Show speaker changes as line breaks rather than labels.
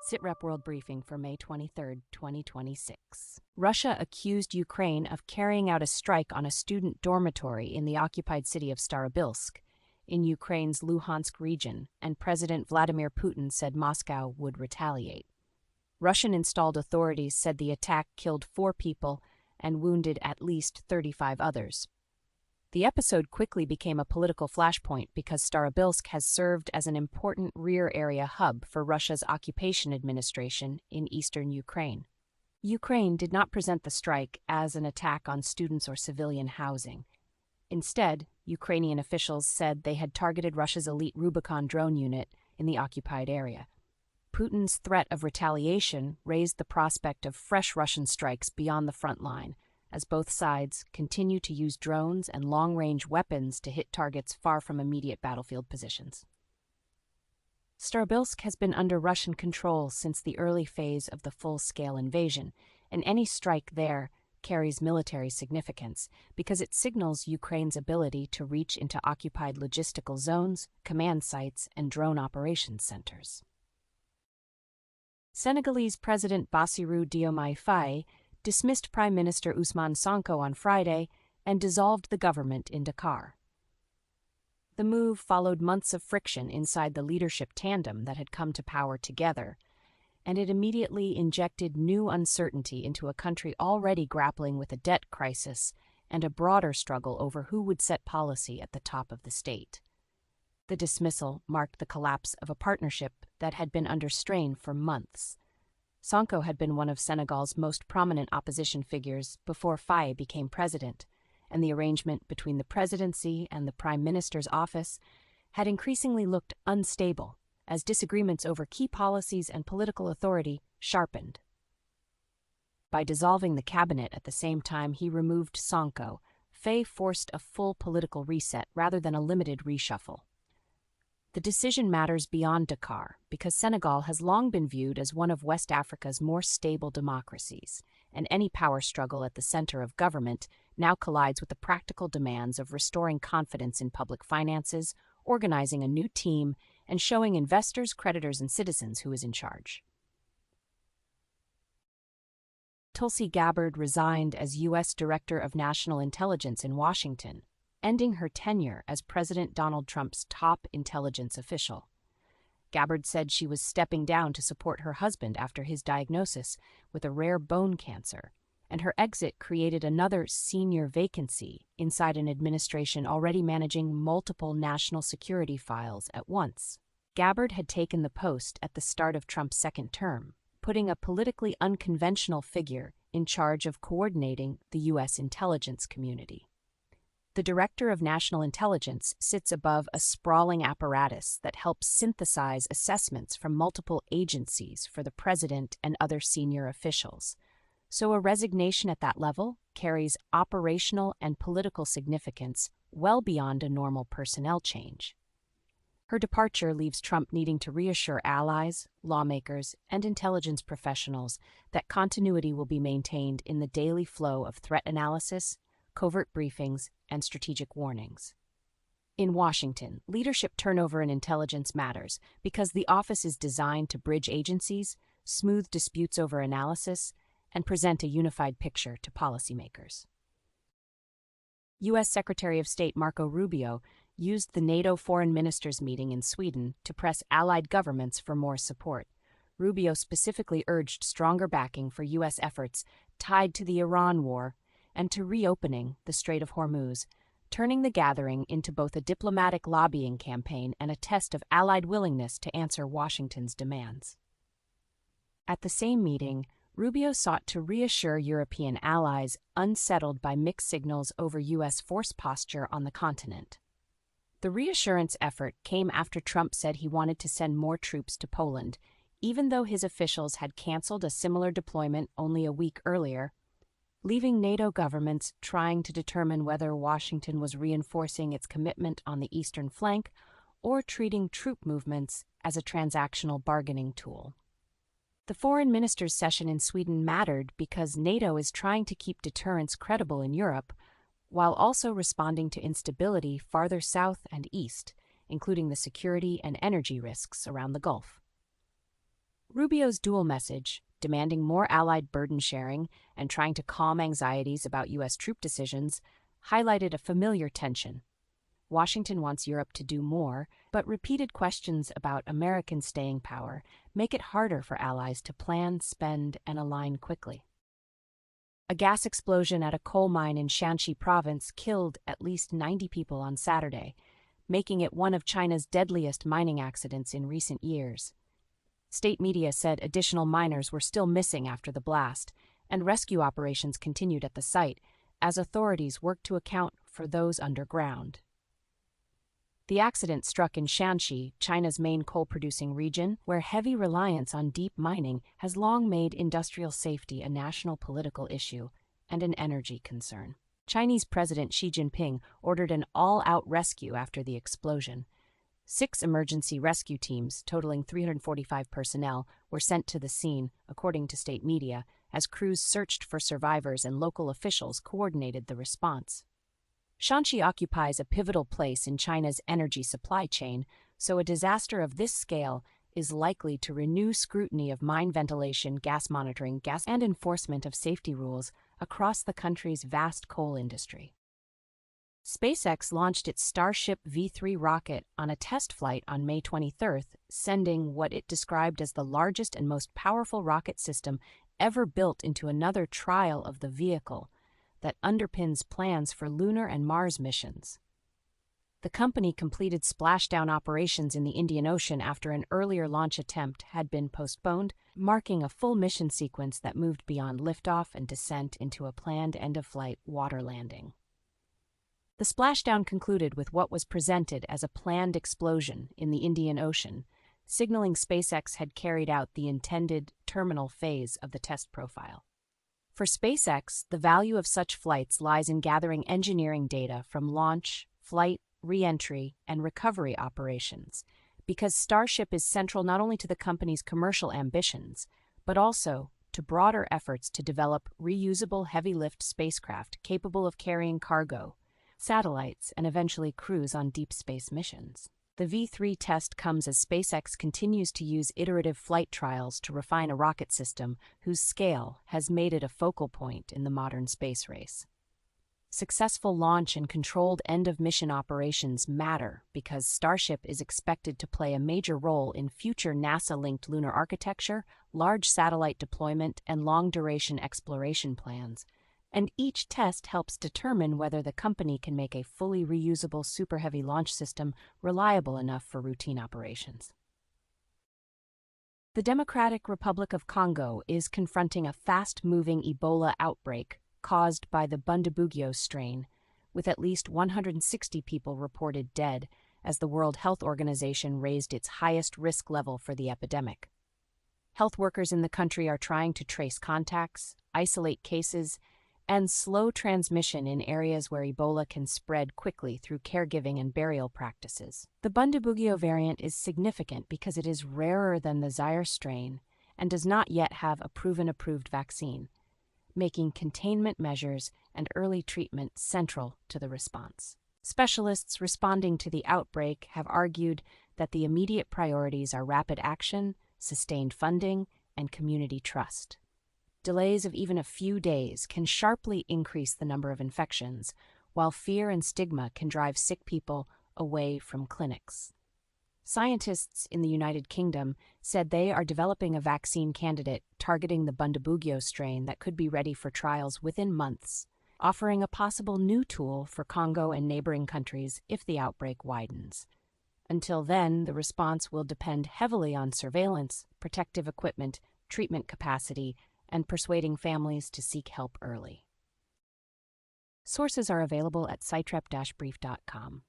SITREP World Briefing for May 23, 2026. Russia accused Ukraine of carrying out a strike on a student dormitory in the occupied city of Starobilsk, in Ukraine's Luhansk region, and President Vladimir Putin said Moscow would retaliate. Russian-installed authorities said the attack killed 4 people and wounded at least 35 others. The episode quickly became a political flashpoint because Starobilsk has served as an important rear area hub for Russia's occupation administration in eastern Ukraine. Ukraine did not present the strike as an attack on students or civilian housing. Instead, Ukrainian officials said they had targeted Russia's elite Rubicon drone unit in the occupied area. Putin's threat of retaliation raised the prospect of fresh Russian strikes beyond the front line, as both sides continue to use drones and long-range weapons to hit targets far from immediate battlefield positions. Starobilsk has been under Russian control since the early phase of the full-scale invasion, and any strike there carries military significance because it signals Ukraine's ability to reach into occupied logistical zones, command sites, and drone operations centers. Senegalese President Bassirou Diomaye Faye dismissed Prime Minister Ousmane Sonko on Friday and dissolved the government in Dakar. The move followed months of friction inside the leadership tandem that had come to power together, and it immediately injected new uncertainty into a country already grappling with a debt crisis and a broader struggle over who would set policy at the top of the state. The dismissal marked the collapse of a partnership that had been under strain for months. Sonko had been one of Senegal's most prominent opposition figures before Faye became president, and the arrangement between the presidency and the prime minister's office had increasingly looked unstable as disagreements over key policies and political authority sharpened. By dissolving the cabinet at the same time he removed Sonko, Faye forced a full political reset rather than a limited reshuffle. The decision matters beyond Dakar because Senegal has long been viewed as one of West Africa's more stable democracies, and any power struggle at the center of government now collides with the practical demands of restoring confidence in public finances, organizing a new team, and showing investors, creditors, and citizens who is in charge. Tulsi Gabbard resigned as U.S. Director of National Intelligence in Washington, ending her tenure as President Donald Trump's top intelligence official. Gabbard said she was stepping down to support her husband after his diagnosis with a rare bone cancer, and her exit created another senior vacancy inside an administration already managing multiple national security files at once. Gabbard had taken the post at the start of Trump's second term, putting a politically unconventional figure in charge of coordinating the U.S. intelligence community. The Director of National Intelligence sits above a sprawling apparatus that helps synthesize assessments from multiple agencies for the president and other senior officials. So a resignation at that level carries operational and political significance well beyond a normal personnel change. Her departure leaves Trump needing to reassure allies, lawmakers, and intelligence professionals that continuity will be maintained in the daily flow of threat analysis, covert briefings, and strategic warnings. In Washington, leadership turnover in intelligence matters because the office is designed to bridge agencies, smooth disputes over analysis, and present a unified picture to policymakers. U.S. Secretary of State Marco Rubio used the NATO foreign ministers' meeting in Sweden to press allied governments for more support. Rubio specifically urged stronger backing for U.S. efforts tied to the Iran war and to reopening the Strait of Hormuz, turning the gathering into both a diplomatic lobbying campaign and a test of allied willingness to answer Washington's demands. At the same meeting, Rubio sought to reassure European allies unsettled by mixed signals over U.S. force posture on the continent. The reassurance effort came after Trump said he wanted to send more troops to Poland, even though his officials had canceled a similar deployment only a week earlier, leaving NATO governments trying to determine whether Washington was reinforcing its commitment on the eastern flank or treating troop movements as a transactional bargaining tool. The foreign ministers' session in Sweden mattered because NATO is trying to keep deterrence credible in Europe, while also responding to instability farther south and east, including the security and energy risks around the Gulf. Rubio's dual message, demanding more allied burden sharing and trying to calm anxieties about U.S. troop decisions, highlighted a familiar tension. Washington wants Europe to do more, but repeated questions about American staying power make it harder for allies to plan, spend, and align quickly. A gas explosion at a coal mine in Shanxi province killed at least 90 people on Saturday, making it one of China's deadliest mining accidents in recent years. State media said additional miners were still missing after the blast, and rescue operations continued at the site as authorities worked to account for those underground. The accident struck in Shanxi, China's main coal-producing region, where heavy reliance on deep mining has long made industrial safety a national political issue and an energy concern. Chinese President Xi Jinping ordered an all-out rescue after the explosion. 6 emergency rescue teams, totaling 345 personnel, were sent to the scene, according to state media, as crews searched for survivors and local officials coordinated the response. Shanxi occupies a pivotal place in China's energy supply chain, so a disaster of this scale is likely to renew scrutiny of mine ventilation, gas monitoring, and enforcement of safety rules across the country's vast coal industry. SpaceX launched its Starship V3 rocket on a test flight on May 23, sending what it described as the largest and most powerful rocket system ever built into another trial of the vehicle that underpins plans for lunar and Mars missions. The company completed splashdown operations in the Indian Ocean after an earlier launch attempt had been postponed, marking a full mission sequence that moved beyond liftoff and descent into a planned end-of-flight water landing. The splashdown concluded with what was presented as a planned explosion in the Indian Ocean, signaling SpaceX had carried out the intended terminal phase of the test profile. For SpaceX, the value of such flights lies in gathering engineering data from launch, flight, re-entry, and recovery operations, because Starship is central not only to the company's commercial ambitions, but also to broader efforts to develop reusable heavy-lift spacecraft capable of carrying cargo, satellites, and eventually crews on deep space missions. The V3 test comes as SpaceX continues to use iterative flight trials to refine a rocket system whose scale has made it a focal point in the modern space race. Successful launch and controlled end-of-mission operations matter because Starship is expected to play a major role in future NASA-linked lunar architecture, large satellite deployment, and long-duration exploration plans, and each test helps determine whether the company can make a fully reusable Super Heavy launch system reliable enough for routine operations. The Democratic Republic of Congo is confronting a fast-moving Ebola outbreak caused by the Bundibugyo strain, with at least 160 people reported dead as the World Health Organization raised its highest risk level for the epidemic. Health workers in the country are trying to trace contacts, isolate cases, and slow transmission in areas where Ebola can spread quickly through caregiving and burial practices. The Bundibugyo variant is significant because it is rarer than the Zaire strain and does not yet have a proven approved vaccine, making containment measures and early treatment central to the response. Specialists responding to the outbreak have argued that the immediate priorities are rapid action, sustained funding, and community trust. Delays of even a few days can sharply increase the number of infections, while fear and stigma can drive sick people away from clinics. Scientists in the United Kingdom said they are developing a vaccine candidate targeting the Bundibugyo strain that could be ready for trials within months, offering a possible new tool for Congo and neighboring countries if the outbreak widens. Until then, the response will depend heavily on surveillance, protective equipment, treatment capacity, and persuading families to seek help early. Sources are available at SITREP-brief.com.